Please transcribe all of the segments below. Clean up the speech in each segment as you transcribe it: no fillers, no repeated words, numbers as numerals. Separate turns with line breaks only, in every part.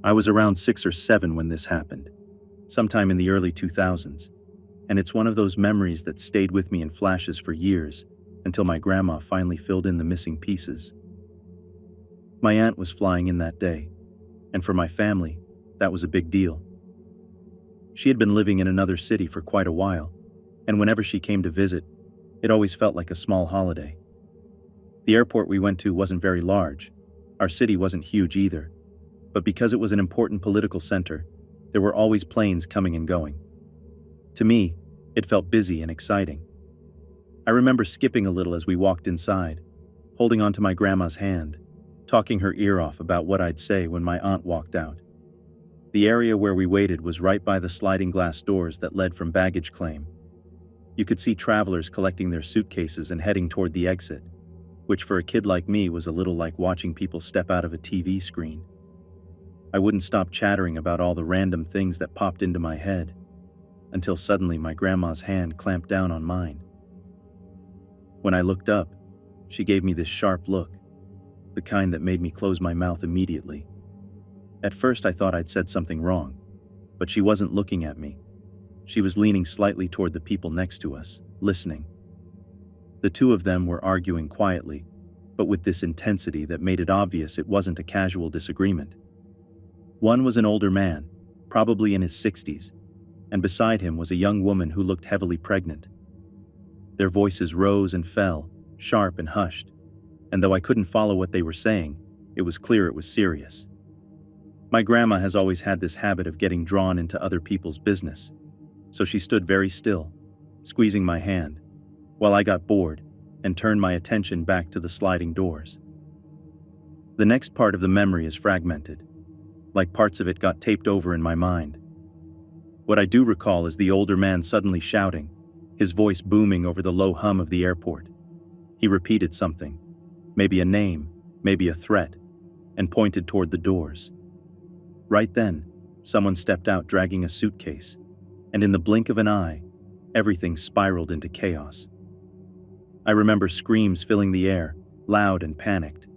I was around 6 or 7 when this happened, sometime in the early 2000s, and it's one of those memories that stayed with me in flashes for years until my grandma finally filled in the missing pieces. My aunt was flying in that day, and for my family, that was a big deal. She had been living in another city for quite a while, and whenever she came to visit, it always felt like a small holiday. The airport we went to wasn't very large. Our city wasn't huge either, but because it was an important political center, there were always planes coming and going. To me, it felt busy and exciting. I remember skipping a little as we walked inside, holding onto my grandma's hand, talking her ear off about what I'd say when my aunt walked out. The area where we waited was right by the sliding glass doors that led from baggage claim. You could see travelers collecting their suitcases and heading toward the exit, which for a kid like me was a little like watching people step out of a TV screen. I wouldn't stop chattering about all the random things that popped into my head, until suddenly my grandma's hand clamped down on mine. When I looked up, she gave me this sharp look, the kind that made me close my mouth immediately. At first I thought I'd said something wrong, but she wasn't looking at me. She was leaning slightly toward the people next to us, listening. The two of them were arguing quietly, but with this intensity that made it obvious it wasn't a casual disagreement. One was an older man, probably in his 60s, and beside him was a young woman who looked heavily pregnant. Their voices rose and fell, sharp and hushed, and though I couldn't follow what they were saying, it was clear it was serious. My grandma has always had this habit of getting drawn into other people's business, so she stood very still, squeezing my hand, while I got bored and turned my attention back to the sliding doors. The next part of the memory is fragmented, like parts of it got taped over in my mind. What I do recall is the older man suddenly shouting, his voice booming over the low hum of the airport. He repeated something, maybe a name, maybe a threat, and pointed toward the doors. Right then, someone stepped out dragging a suitcase, and in the blink of an eye, everything spiraled into chaos. I remember screams filling the air, loud and panicked.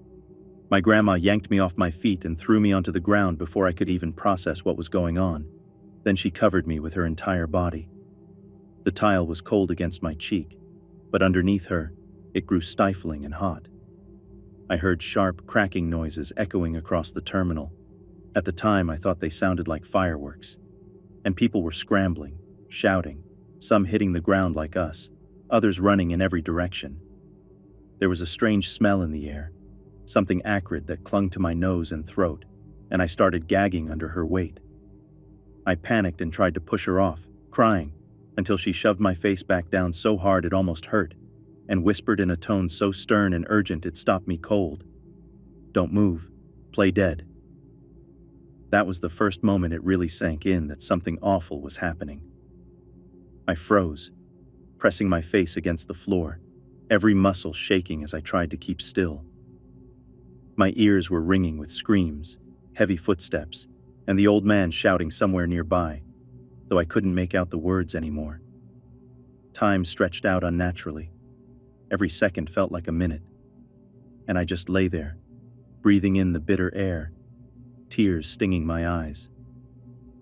My grandma yanked me off my feet and threw me onto the ground before I could even process what was going on. Then she covered me with her entire body. The tile was cold against my cheek, but underneath her, it grew stifling and hot. I heard sharp, cracking noises echoing across the terminal. At the time, I thought they sounded like fireworks. And people were scrambling, shouting, some hitting the ground like us, others running in every direction. There was a strange smell in the air, something acrid that clung to my nose and throat, and I started gagging under her weight. I panicked and tried to push her off, crying, until she shoved my face back down so hard it almost hurt, and whispered in a tone so stern and urgent it stopped me cold. "Don't move. Play dead." That was the first moment it really sank in that something awful was happening. I froze, pressing my face against the floor, every muscle shaking as I tried to keep still. My ears were ringing with screams, heavy footsteps, and the old man shouting somewhere nearby, though I couldn't make out the words anymore. Time stretched out unnaturally. Every second felt like a minute, and I just lay there, breathing in the bitter air, tears stinging my eyes.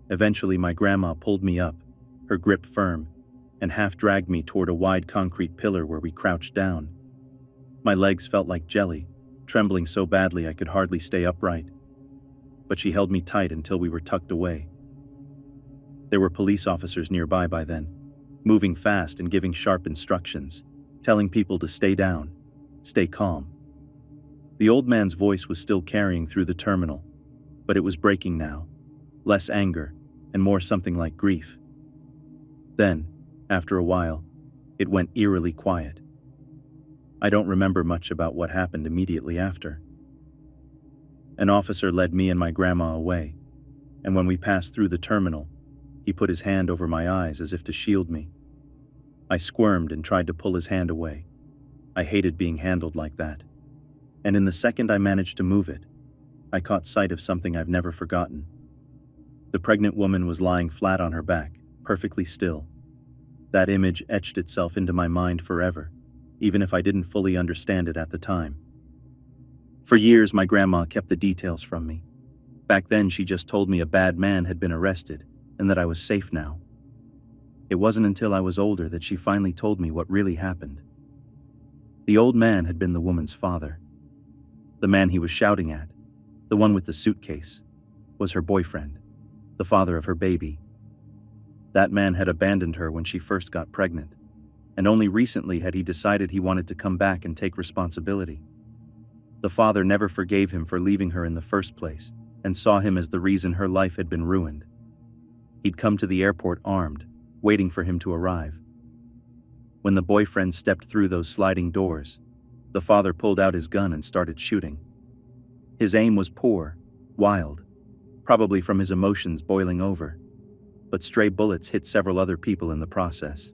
Eventually, my grandma pulled me up, her grip firm, and half dragged me toward a wide concrete pillar where we crouched down. My legs felt like jelly, trembling so badly I could hardly stay upright. But she held me tight until we were tucked away. There were police officers nearby by then, moving fast and giving sharp instructions, telling people to stay down, stay calm. The old man's voice was still carrying through the terminal, but it was breaking now, less anger and more something like grief. Then, after a while, it went eerily quiet. I don't remember much about what happened immediately after. An officer led me and my grandma away, and when we passed through the terminal, he put his hand over my eyes as if to shield me. I squirmed and tried to pull his hand away. I hated being handled like that. And in the second I managed to move it, I caught sight of something I've never forgotten. The pregnant woman was lying flat on her back, perfectly still. That image etched itself into my mind forever, even if I didn't fully understand it at the time. For years, my grandma kept the details from me. Back then, she just told me a bad man had been arrested and that I was safe now. It wasn't until I was older that she finally told me what really happened. The old man had been the woman's father. The man he was shouting at, the one with the suitcase, was her boyfriend, the father of her baby. That man had abandoned her when she first got pregnant, and only recently had he decided he wanted to come back and take responsibility. The father never forgave him for leaving her in the first place and saw him as the reason her life had been ruined. He'd come to the airport armed, waiting for him to arrive. When the boyfriend stepped through those sliding doors, the father pulled out his gun and started shooting. His aim was poor, wild, probably from his emotions boiling over, but stray bullets hit several other people in the process.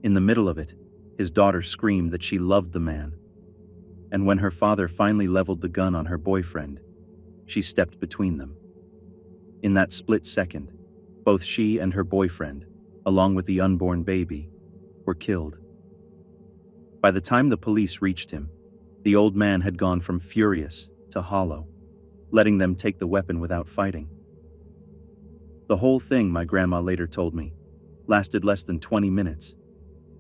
In the middle of it, his daughter screamed that she loved the man. And when her father finally leveled the gun on her boyfriend, she stepped between them. In that split second, both she and her boyfriend, along with the unborn baby, were killed. By the time the police reached him, the old man had gone from furious to hollow, letting them take the weapon without fighting. The whole thing, my grandma later told me, lasted less than 20 minutes,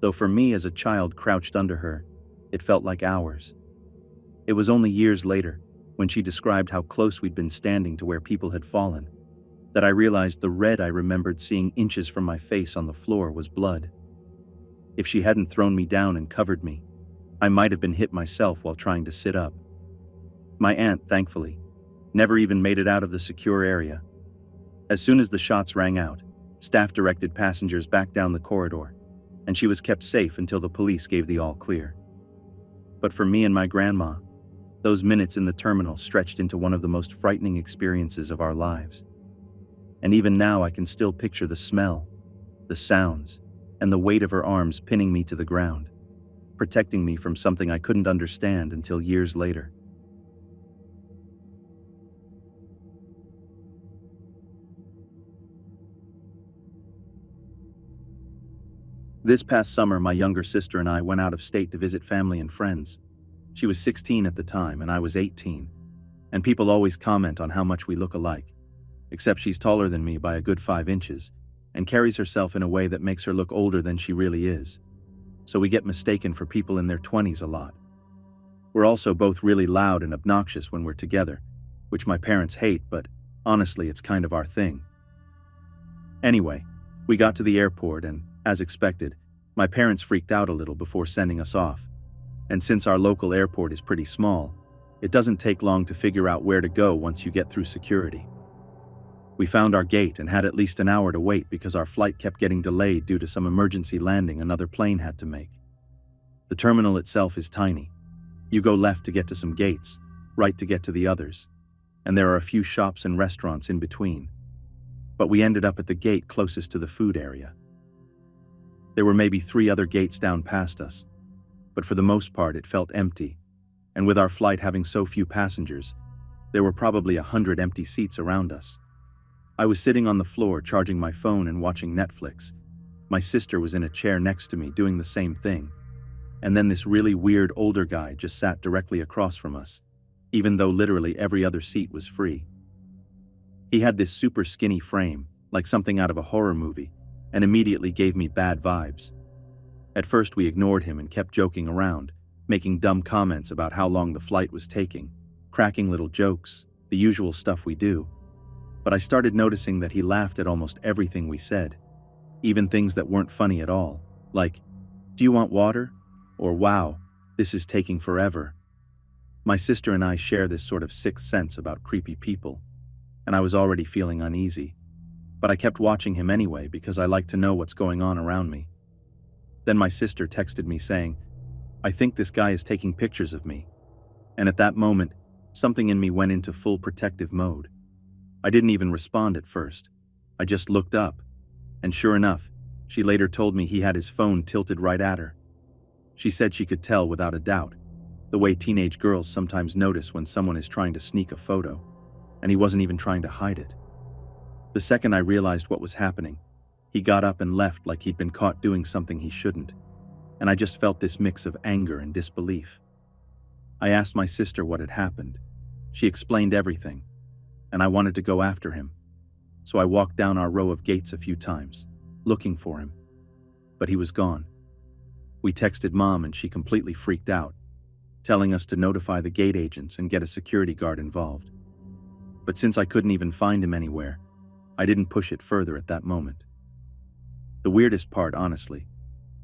though for me as a child crouched under her, it felt like hours. It was only years later, when she described how close we'd been standing to where people had fallen, that I realized the red I remembered seeing inches from my face on the floor was blood. If she hadn't thrown me down and covered me, I might have been hit myself while trying to sit up. My aunt, thankfully, never even made it out of the secure area. As soon as the shots rang out, staff directed passengers back down the corridor, and she was kept safe until the police gave the all clear. But for me and my grandma, those minutes in the terminal stretched into one of the most frightening experiences of our lives. And even now I can still picture the smell, the sounds, and the weight of her arms pinning me to the ground, protecting me from something I couldn't understand until years later. This past summer, my younger sister and I went out of state to visit family and friends. She was 16 at the time, and I was 18, and people always comment on how much we look alike, except she's taller than me by a good 5 inches, and carries herself in a way that makes her look older than she really is, so we get mistaken for people in their 20s a lot. We're also both really loud and obnoxious when we're together, which my parents hate, but honestly, it's kind of our thing. Anyway, we got to the airport and, as expected, my parents freaked out a little before sending us off. And since our local airport is pretty small, it doesn't take long to figure out where to go once you get through security. We found our gate and had at least an hour to wait because our flight kept getting delayed due to some emergency landing another plane had to make. The terminal itself is tiny. You go left to get to some gates, right to get to the others, and there are a few shops and restaurants in between. But we ended up at the gate closest to the food area. There were maybe 3 other gates down past us, but for the most part it felt empty, and with our flight having so few passengers, there were probably 100 empty seats around us. I was sitting on the floor charging my phone and watching Netflix. My sister was in a chair next to me doing the same thing, and then this really weird older guy just sat directly across from us, even though literally every other seat was free. He had this super skinny frame, like something out of a horror movie, and immediately gave me bad vibes. At first we ignored him and kept joking around, making dumb comments about how long the flight was taking, cracking little jokes, the usual stuff we do. But I started noticing that he laughed at almost everything we said, even things that weren't funny at all, like, "Do you want water?" or "Wow, this is taking forever." My sister and I share this sort of sixth sense about creepy people, and I was already feeling uneasy. But I kept watching him anyway because I like to know what's going on around me. Then my sister texted me saying, "I think this guy is taking pictures of me." And at that moment, something in me went into full protective mode. I didn't even respond at first. I just looked up, and sure enough, she later told me he had his phone tilted right at her. She said she could tell without a doubt, the way teenage girls sometimes notice when someone is trying to sneak a photo, and he wasn't even trying to hide it. The second I realized what was happening, he got up and left like he'd been caught doing something he shouldn't, and I just felt this mix of anger and disbelief. I asked my sister what had happened. She explained everything, and I wanted to go after him. So I walked down our row of gates a few times, looking for him. But he was gone. We texted Mom and she completely freaked out, telling us to notify the gate agents and get a security guard involved. But since I couldn't even find him anywhere, I didn't push it further at that moment. The weirdest part, honestly,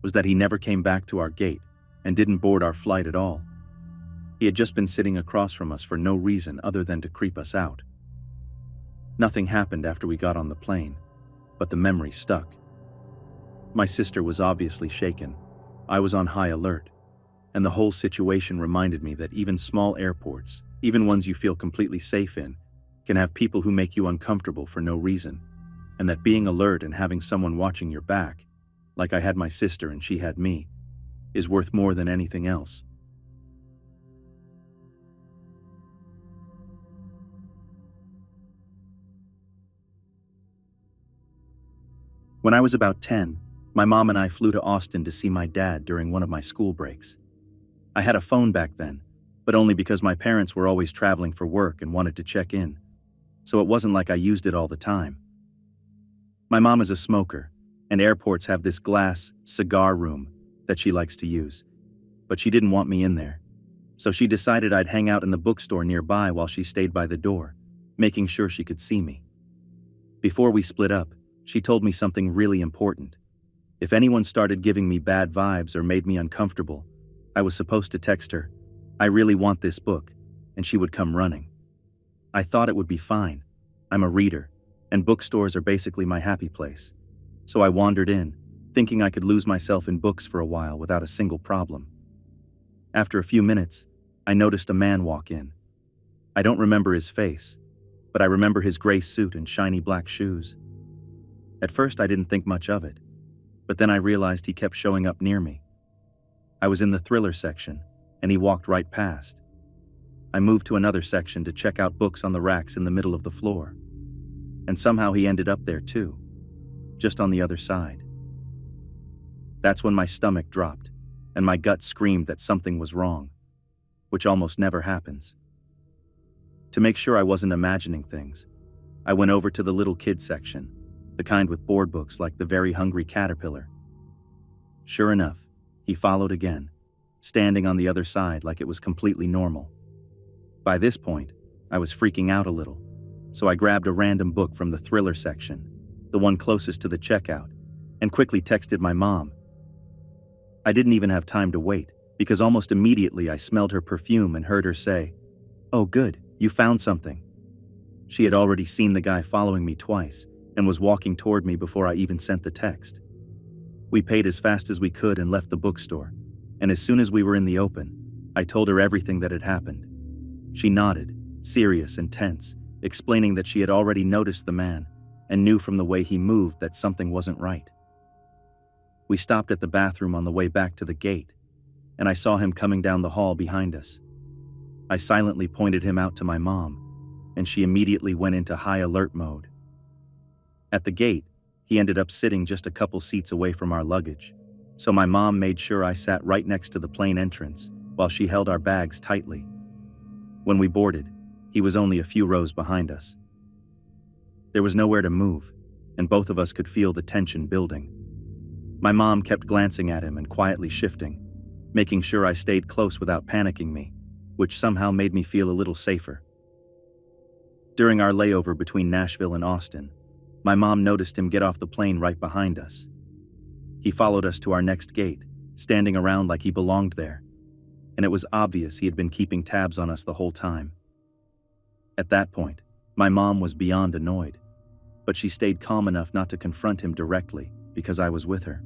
was that he never came back to our gate and didn't board our flight at all. He had just been sitting across from us for no reason other than to creep us out. Nothing happened after we got on the plane, but the memory stuck. My sister was obviously shaken. I was on high alert, and the whole situation reminded me that even small airports, even ones you feel completely safe in, can have people who make you uncomfortable for no reason, and that being alert and having someone watching your back, like I had my sister and she had me, is worth more than anything else. When I was about 10, my mom and I flew to Austin to see my dad during one of my school breaks. I had a phone back then, but only because my parents were always traveling for work and wanted to check in, so it wasn't like I used it all the time. My mom is a smoker, and airports have this glass cigar room that she likes to use, but she didn't want me in there, so she decided I'd hang out in the bookstore nearby while she stayed by the door, making sure she could see me. Before we split up, she told me something really important. If anyone started giving me bad vibes or made me uncomfortable, I was supposed to text her, "I really want this book," and she would come running. I thought it would be fine. I'm a reader, and bookstores are basically my happy place. So I wandered in, thinking I could lose myself in books for a while without a single problem. After a few minutes, I noticed a man walk in. I don't remember his face, but I remember his gray suit and shiny black shoes. At first I didn't think much of it, but then I realized he kept showing up near me. I was in the thriller section, and he walked right past. I moved to another section to check out books on the racks in the middle of the floor, and somehow he ended up there too, just on the other side. That's when my stomach dropped, and my gut screamed that something was wrong, which almost never happens. To make sure I wasn't imagining things, I went over to the little kid section, the kind with board books like The Very Hungry Caterpillar. Sure enough, he followed again, standing on the other side like it was completely normal. By this point, I was freaking out a little, so I grabbed a random book from the thriller section, the one closest to the checkout, and quickly texted my mom. I didn't even have time to wait, because almost immediately I smelled her perfume and heard her say, "Oh good, you found something." She had already seen the guy following me twice, and was walking toward me before I even sent the text. We paid as fast as we could and left the bookstore, and as soon as we were in the open, I told her everything that had happened. She nodded, serious and tense, explaining that she had already noticed the man and knew from the way he moved that something wasn't right. We stopped at the bathroom on the way back to the gate, and I saw him coming down the hall behind us. I silently pointed him out to my mom, and she immediately went into high alert mode. At the gate, he ended up sitting just a couple seats away from our luggage, so my mom made sure I sat right next to the plane entrance while she held our bags tightly. When we boarded, he was only a few rows behind us. There was nowhere to move, and both of us could feel the tension building. My mom kept glancing at him and quietly shifting, making sure I stayed close without panicking me, which somehow made me feel a little safer. During our layover between Nashville and Austin, my mom noticed him get off the plane right behind us. He followed us to our next gate, standing around like he belonged there, and it was obvious he had been keeping tabs on us the whole time. At that point, my mom was beyond annoyed, but she stayed calm enough not to confront him directly because I was with her.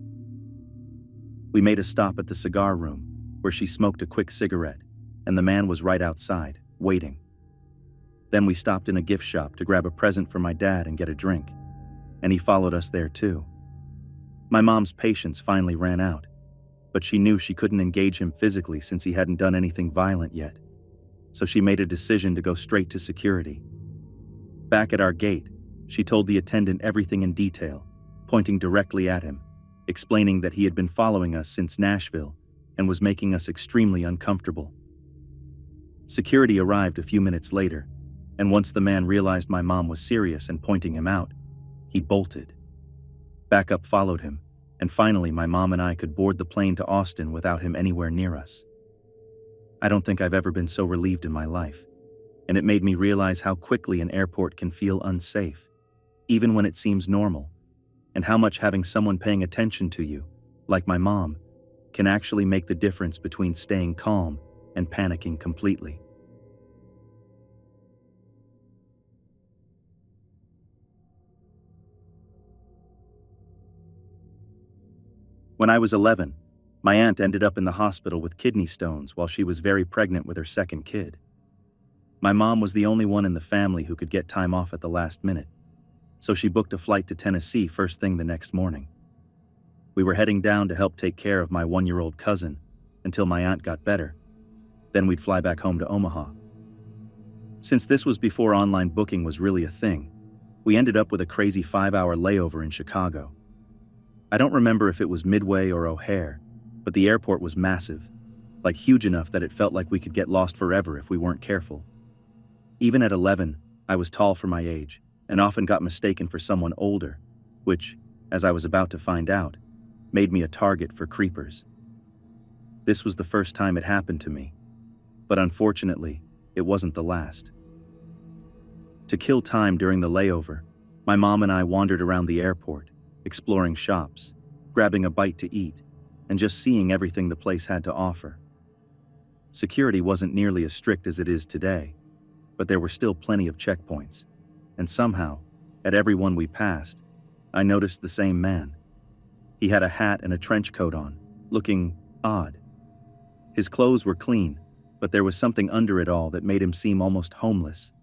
We made a stop at the cigar room, where she smoked a quick cigarette, and the man was right outside, waiting. Then we stopped in a gift shop to grab a present for my dad and get a drink, and he followed us there too. My mom's patience finally ran out, but she knew she couldn't engage him physically since he hadn't done anything violent yet, so she made a decision to go straight to security. Back at our gate, she told the attendant everything in detail, pointing directly at him, explaining that he had been following us since Nashville and was making us extremely uncomfortable. Security arrived a few minutes later, And once the man realized my mom was serious and pointing him out, he bolted. Backup followed him, and finally my mom and I could board the plane to Austin without him anywhere near us. I don't think I've ever been so relieved in my life, and it made me realize how quickly an airport can feel unsafe, even when it seems normal, and how much having someone paying attention to you, like my mom, can actually make the difference between staying calm and panicking completely. When I was 11, my aunt ended up in the hospital with kidney stones while she was very pregnant with her second kid. My mom was the only one in the family who could get time off at the last minute, so she booked a flight to Tennessee first thing the next morning. We were heading down to help take care of my 1-year-old cousin until my aunt got better. Then we'd fly back home to Omaha. Since this was before online booking was really a thing, we ended up with a crazy 5-hour layover in Chicago. I don't remember if it was Midway or O'Hare, but the airport was massive, like huge enough that it felt like we could get lost forever if we weren't careful. Even at 11, I was tall for my age and often got mistaken for someone older, which, as I was about to find out, made me a target for creepers. This was the first time it happened to me, but unfortunately, it wasn't the last. To kill time during the layover, my mom and I wandered around the airport, exploring shops, grabbing a bite to eat, and just seeing everything the place had to offer. Security wasn't nearly as strict as it is today, but there were still plenty of checkpoints, and somehow, at every one we passed, I noticed the same man. He had a hat and a trench coat on, looking odd. His clothes were clean, but there was something under it all that made him seem almost homeless,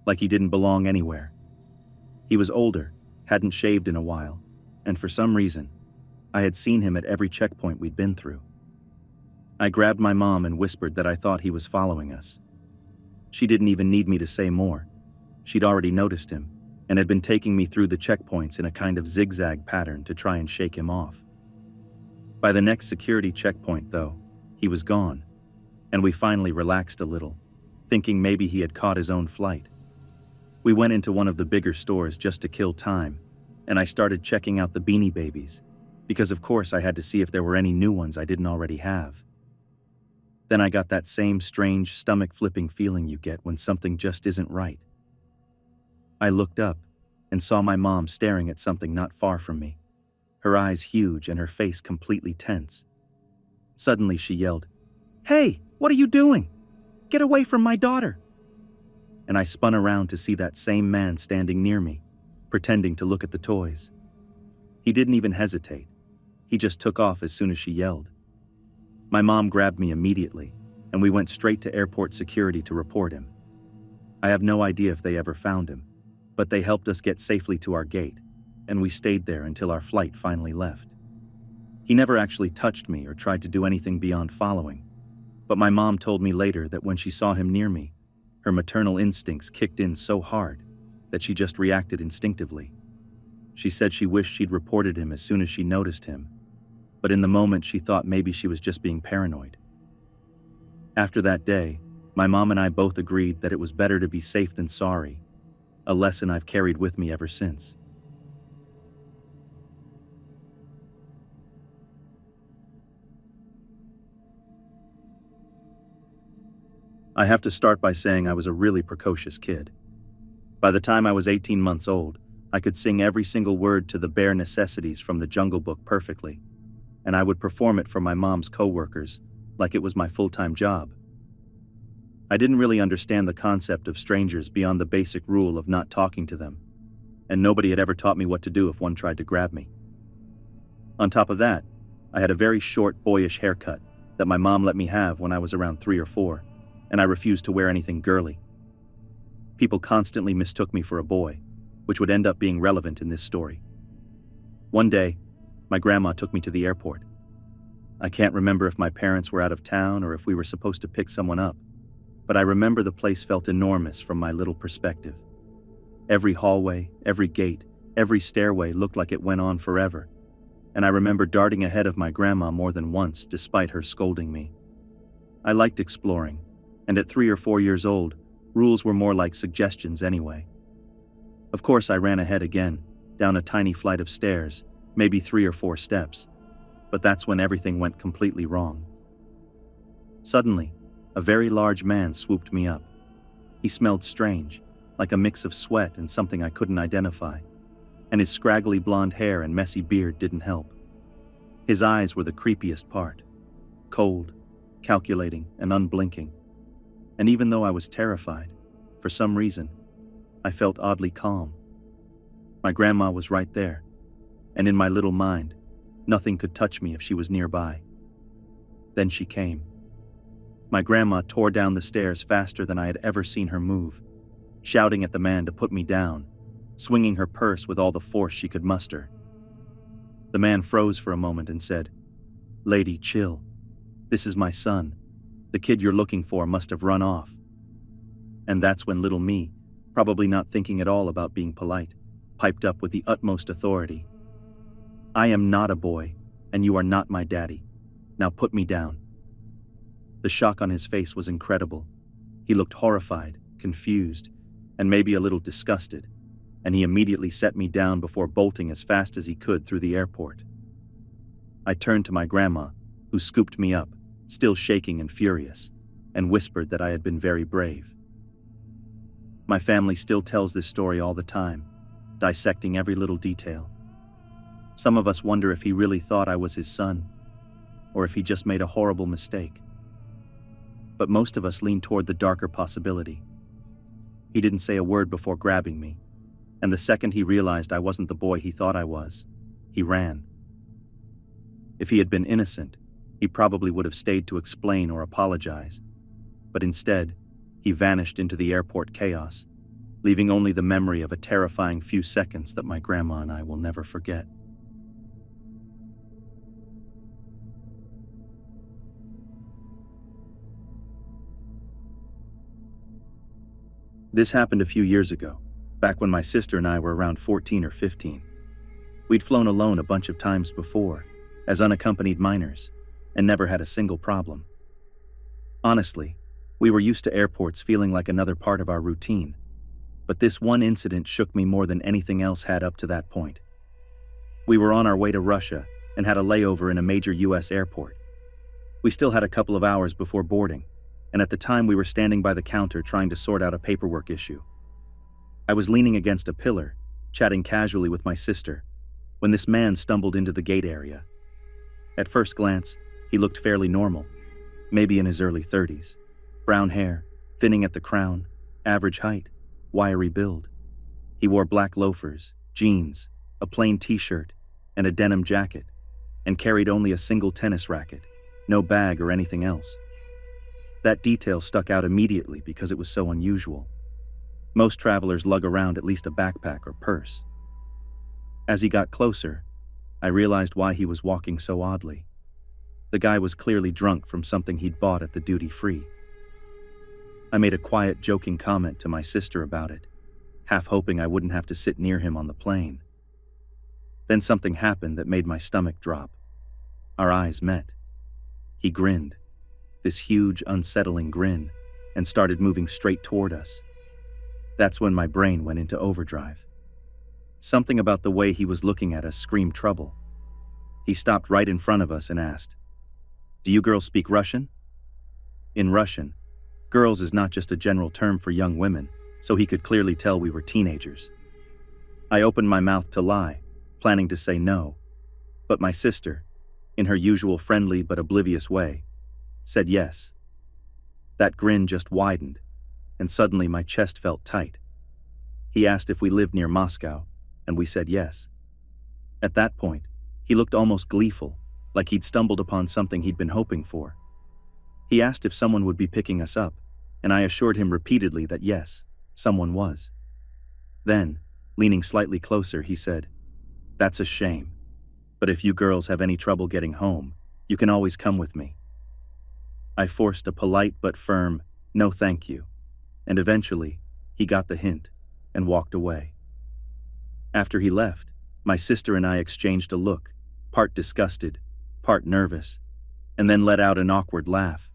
like he didn't belong anywhere. He was older, hadn't shaved in a while, and for some reason, I had seen him at every checkpoint we'd been through. I grabbed my mom and whispered that I thought he was following us. She didn't even need me to say more. She'd already noticed him, and had been taking me through the checkpoints in a kind of zigzag pattern to try and shake him off. By the next security checkpoint, though, he was gone, and we finally relaxed a little, thinking maybe he had caught his own flight. We went into one of the bigger stores just to kill time, and I started checking out the Beanie Babies, because of course I had to see if there were any new ones I didn't already have. Then I got that same strange stomach-flipping feeling you get when something just isn't right. I looked up and saw my mom staring at something not far from me, her eyes huge and her face completely tense. Suddenly she yelled, "Hey, what are you doing? Get away from my daughter!" And I spun around to see that same man standing near me, pretending to look at the toys. He didn't even hesitate. He just took off as soon as she yelled. My mom grabbed me immediately, and we went straight to airport security to report him. I have no idea if they ever found him, but they helped us get safely to our gate, and we stayed there until our flight finally left. He never actually touched me or tried to do anything beyond following, but my mom told me later that when she saw him near me, her maternal instincts kicked in so hard that she just reacted instinctively. She said she wished she'd reported him as soon as she noticed him, but in the moment she thought maybe she was just being paranoid. After that day, my mom and I both agreed that it was better to be safe than sorry, a lesson I've carried with me ever since. I have to start by saying I was a really precocious kid. By the time I was 18 months old, I could sing every single word to the Bare Necessities from the Jungle Book perfectly, and I would perform it for my mom's co-workers like it was my full-time job. I didn't really understand the concept of strangers beyond the basic rule of not talking to them, and nobody had ever taught me what to do if one tried to grab me. On top of that, I had a very short, boyish haircut that my mom let me have when I was around 3 or 4, and I refused to wear anything girly. People constantly mistook me for a boy, which would end up being relevant in this story. One day, my grandma took me to the airport. I can't remember if my parents were out of town or if we were supposed to pick someone up, but I remember the place felt enormous from my little perspective. Every hallway, every gate, every stairway looked like it went on forever, and I remember darting ahead of my grandma more than once despite her scolding me. I liked exploring, and at 3 or 4 years old, Rules were more like suggestions anyway. Of course, I ran ahead again, down a tiny flight of stairs, maybe 3 or 4 steps, but that's when everything went completely wrong. Suddenly, a very large man swooped me up. He smelled strange, like a mix of sweat and something I couldn't identify, and his scraggly blonde hair and messy beard didn't help. His eyes were the creepiest part, cold, calculating, and unblinking. And even though I was terrified, for some reason, I felt oddly calm. My grandma was right there, and in my little mind, nothing could touch me if she was nearby. Then she came. My grandma tore down the stairs faster than I had ever seen her move, shouting at the man to put me down, swinging her purse with all the force she could muster. The man froze for a moment and said, "Lady, chill. This is my son. The kid you're looking for must have run off." And that's when little me, probably not thinking at all about being polite, piped up with the utmost authority. "I am not a boy, and you are not my daddy. Now put me down." The shock on his face was incredible. He looked horrified, confused, and maybe a little disgusted, and he immediately set me down before bolting as fast as he could through the airport. I turned to my grandma, who scooped me up, still shaking and furious, and whispered that I had been very brave. My family still tells this story all the time, dissecting every little detail. Some of us wonder if he really thought I was his son, or if he just made a horrible mistake. But most of us lean toward the darker possibility. He didn't say a word before grabbing me, and the second he realized I wasn't the boy he thought I was, he ran. If he had been innocent, he probably would have stayed to explain or apologize, but instead, he vanished into the airport chaos, leaving only the memory of a terrifying few seconds that my grandma and I will never forget. This happened a few years ago, back when my sister and I were around 14 or 15. We'd flown alone a bunch of times before, as unaccompanied minors, and never had a single problem. Honestly, we were used to airports feeling like another part of our routine, but this one incident shook me more than anything else had up to that point. We were on our way to Russia and had a layover in a major US airport. We still had a couple of hours before boarding, and at the time we were standing by the counter trying to sort out a paperwork issue. I was leaning against a pillar, chatting casually with my sister, when this man stumbled into the gate area. At first glance, he looked fairly normal, maybe in his early 30s. Brown hair, thinning at the crown, average height, wiry build. He wore black loafers, jeans, a plain t-shirt, and a denim jacket, and carried only a single tennis racket, no bag or anything else. That detail stuck out immediately because it was so unusual. Most travelers lug around at least a backpack or purse. As he got closer, I realized why he was walking so oddly. The guy was clearly drunk from something he'd bought at the duty-free. I made a quiet, joking comment to my sister about it, half hoping I wouldn't have to sit near him on the plane. Then something happened that made my stomach drop. Our eyes met. He grinned, this huge, unsettling grin, and started moving straight toward us. That's when my brain went into overdrive. Something about the way he was looking at us screamed trouble. He stopped right in front of us and asked, "Do you girls speak Russian?" In Russian, girls is not just a general term for young women, so he could clearly tell we were teenagers. I opened my mouth to lie, planning to say no, but my sister, in her usual friendly but oblivious way, said yes. That grin just widened, and suddenly my chest felt tight. He asked if we lived near Moscow, and we said yes. At that point, he looked almost gleeful, like he'd stumbled upon something he'd been hoping for. He asked if someone would be picking us up, and I assured him repeatedly that yes, someone was. Then, leaning slightly closer, he said, "That's a shame, but if you girls have any trouble getting home, you can always come with me." I forced a polite but firm, "No thank you," and eventually, he got the hint and walked away. After he left, my sister and I exchanged a look, part disgusted, part nervous, and then let out an awkward laugh.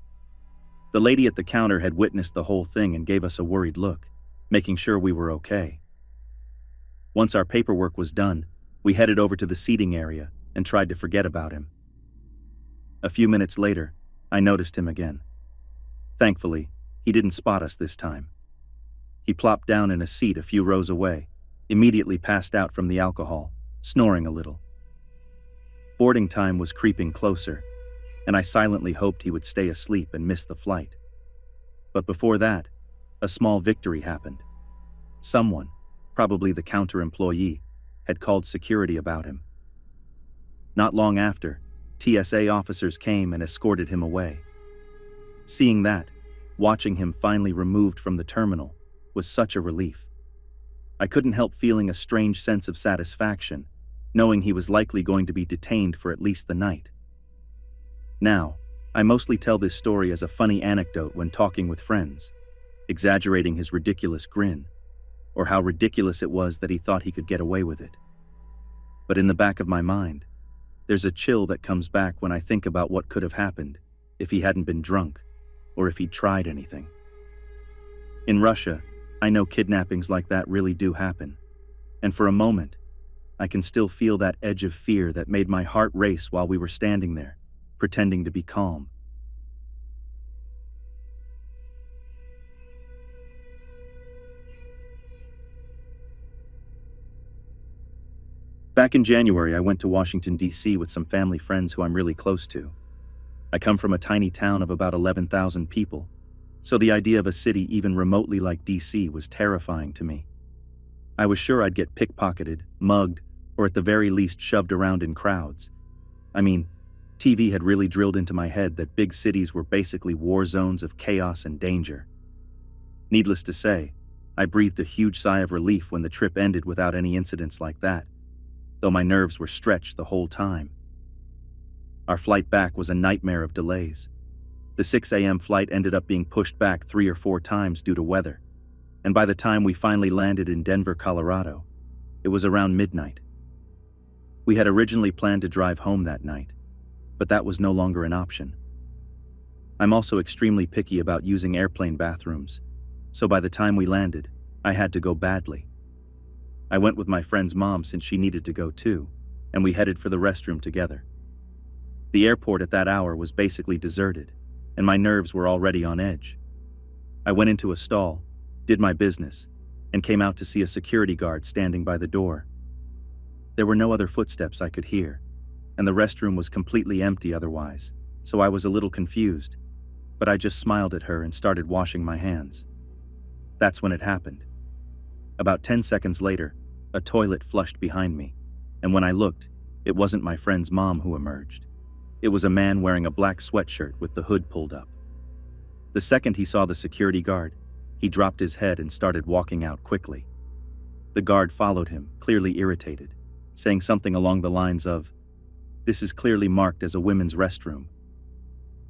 The lady at the counter had witnessed the whole thing and gave us a worried look, making sure we were okay. Once our paperwork was done, we headed over to the seating area and tried to forget about him. A few minutes later, I noticed him again. Thankfully, he didn't spot us this time. He plopped down in a seat a few rows away, immediately passed out from the alcohol, snoring a little. Boarding time was creeping closer, and I silently hoped he would stay asleep and miss the flight. But before that, a small victory happened. Someone, probably the counter employee, had called security about him. Not long after, TSA officers came and escorted him away. Seeing that, watching him finally removed from the terminal, was such a relief. I couldn't help feeling a strange sense of satisfaction, knowing he was likely going to be detained for at least the night. Now, I mostly tell this story as a funny anecdote when talking with friends, exaggerating his ridiculous grin, or how ridiculous it was that he thought he could get away with it. But in the back of my mind, there's a chill that comes back when I think about what could have happened if he hadn't been drunk, or if he'd tried anything. In Russia, I know kidnappings like that really do happen, and for a moment, I can still feel that edge of fear that made my heart race while we were standing there, pretending to be calm. Back in January, I went to Washington, D.C. with some family friends who I'm really close to. I come from a tiny town of about 11,000 people, so the idea of a city even remotely like D.C. was terrifying to me. I was sure I'd get pickpocketed, mugged, or at the very least shoved around in crowds. I mean, TV had really drilled into my head that big cities were basically war zones of chaos and danger. Needless to say, I breathed a huge sigh of relief when the trip ended without any incidents like that, though my nerves were stretched the whole time. Our flight back was a nightmare of delays. The 6 a.m. flight ended up being pushed back 3 or 4 times due to weather, and by the time we finally landed in Denver, Colorado, it was around midnight. We had originally planned to drive home that night, but that was no longer an option. I'm also extremely picky about using airplane bathrooms, so by the time we landed, I had to go badly. I went with my friend's mom since she needed to go too, and we headed for the restroom together. The airport at that hour was basically deserted, and my nerves were already on edge. I went into a stall, did my business, and came out to see a security guard standing by the door. There were no other footsteps I could hear, and the restroom was completely empty otherwise, so I was a little confused, but I just smiled at her and started washing my hands. That's when it happened. About 10 seconds later, a toilet flushed behind me, and when I looked, it wasn't my friend's mom who emerged. It was a man wearing a black sweatshirt with the hood pulled up. The second he saw the security guard, he dropped his head and started walking out quickly. The guard followed him, clearly irritated, saying something along the lines of, "This is clearly marked as a women's restroom."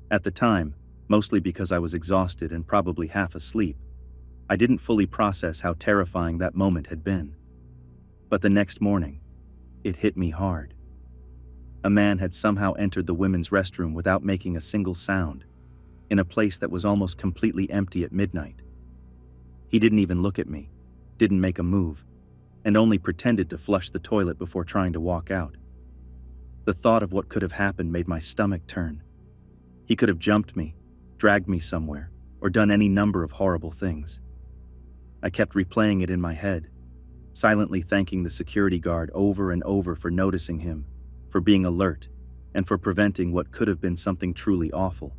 At the time, mostly because I was exhausted and probably half asleep, I didn't fully process how terrifying that moment had been. But the next morning, it hit me hard. A man had somehow entered the women's restroom without making a single sound, in a place that was almost completely empty at midnight. He didn't even look at me, didn't make a move, and only pretended to flush the toilet before trying to walk out. The thought of what could have happened made my stomach turn. He could have jumped me, dragged me somewhere, or done any number of horrible things. I kept replaying it in my head, silently thanking the security guard over and over for noticing him, for being alert, and for preventing what could have been something truly awful.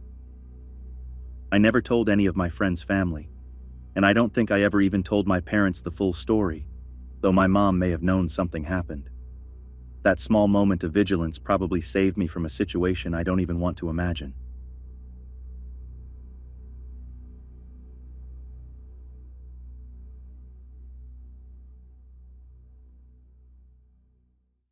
I never told any of my friends' family, and I don't think I ever even told my parents the full story, though my mom may have known something happened. That small moment of vigilance probably saved me from a situation I don't even want to imagine.